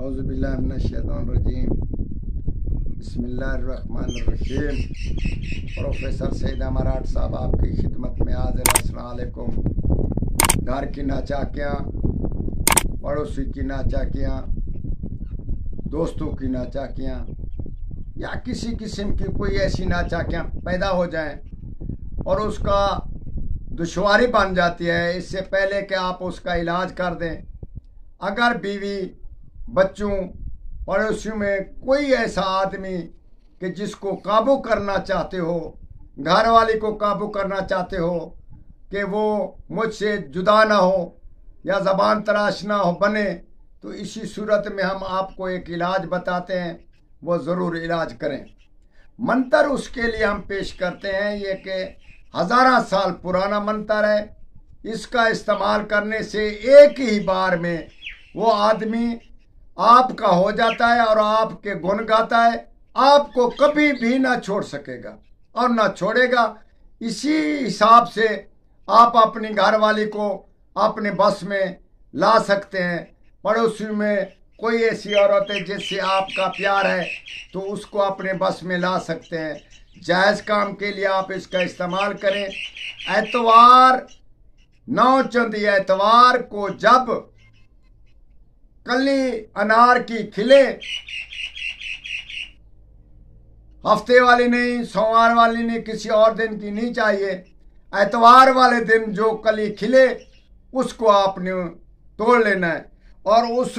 औज़ुबिल्लाहिमिनश्शैतानिर्रजीम बिस्मिल्लाहिर्रहमानिर्रहीम। प्रोफेसर सईद मराठ साहब आपकी खिदमत में हाज़िर। अस्सलाम वालेकुम। घर की नाचाकियाँ, पड़ोसी की नाचाकियाँ, दोस्तों की नाचाकियाँ या किसी किस्म की कोई ऐसी नाचाकियाँ पैदा हो जाएं और उसका दुश्वारी बन जाती है, इससे पहले कि आप उसका इलाज कर दें, अगर बीवी, बच्चों, पड़ोसियों में कोई ऐसा आदमी कि जिसको काबू करना चाहते हो, घर वाली को काबू करना चाहते हो कि वो मुझसे जुदा ना हो या ज़बान तराश ना हो बने, तो इसी सूरत में हम आपको एक इलाज बताते हैं, वो ज़रूर इलाज करें। मंतर उसके लिए हम पेश करते हैं, ये कि हज़ारा साल पुराना मंतर है। इसका इस्तेमाल करने से एक ही बार में वो आदमी आपका हो जाता है और आपके गुण गाता है, आपको कभी भी ना छोड़ सकेगा और ना छोड़ेगा। इसी हिसाब से आप अपनी घरवाली को अपने बस में ला सकते हैं। पड़ोसी में कोई ऐसी औरत है जिससे आपका प्यार है तो उसको अपने बस में ला सकते हैं। जायज़ काम के लिए आप इसका इस्तेमाल करें। एतवार 9 चंदी एतवार को जब कली अनार की खिले, हफ्ते वाली नहीं, सोमवार वाली नहीं, किसी और दिन की नहीं चाहिए, एतवार वाले दिन जो कली खिले उसको आपने तोड़ लेना है और उस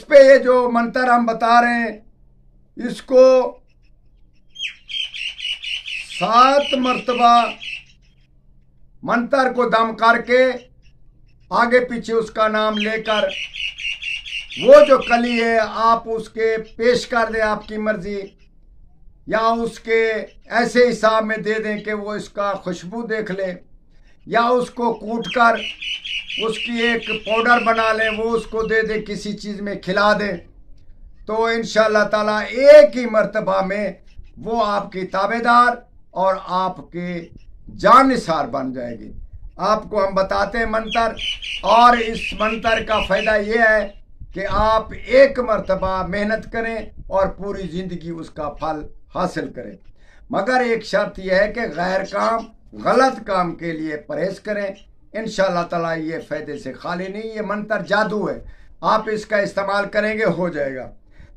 पे ये जो मंत्र हम बता रहे हैं इसको 7 मर्तबा मंत्र को दम करके आगे पीछे उसका नाम लेकर वो जो कली है आप उसके पेश कर दें, आपकी मर्जी, या उसके ऐसे हिसाब में दे दें कि वो इसका खुशबू देख ले, या उसको कूट कर उसकी एक पाउडर बना लें, वो उसको दे दें, किसी चीज़ में खिला दें, तो इंशाअल्लाह ताला एक ही मर्तबा में वो आपकी ताबेदार और आपके जानिसार बन जाएगी। आपको हम बताते हैं मंत्र, और इस मंत्र का फ़ायदा ये है कि आप एक मर्तबा मेहनत करें और पूरी ज़िंदगी उसका फल हासिल करें। मगर एक शर्त यह है कि गैर काम, गलत काम के लिए परहेज करें। इंशाअल्लाह ताला ये फ़ायदे से खाली नहीं, ये मंत्र जादू है, आप इसका इस्तेमाल करेंगे हो जाएगा।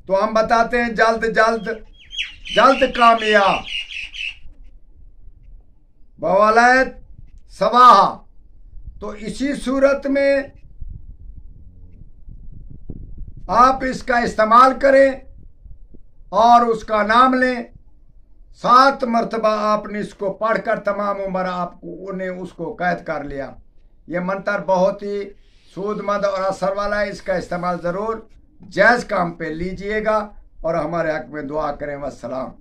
तो हम बताते हैं जल्द जल्द जल्द कामयाब बवालत सवाहा। तो इसी सूरत में आप इसका इस्तेमाल करें और उसका नाम लें। 7 मर्तबा आपने इसको पढ़कर तमाम उम्र आपको उन्हें उसको कैद कर लिया। ये मंत्र बहुत ही सूदमंद और असर वाला है, इसका इस्तेमाल ज़रूर जायज़ काम पे लीजिएगा और हमारे हक में दुआ करें। वस्सलाम।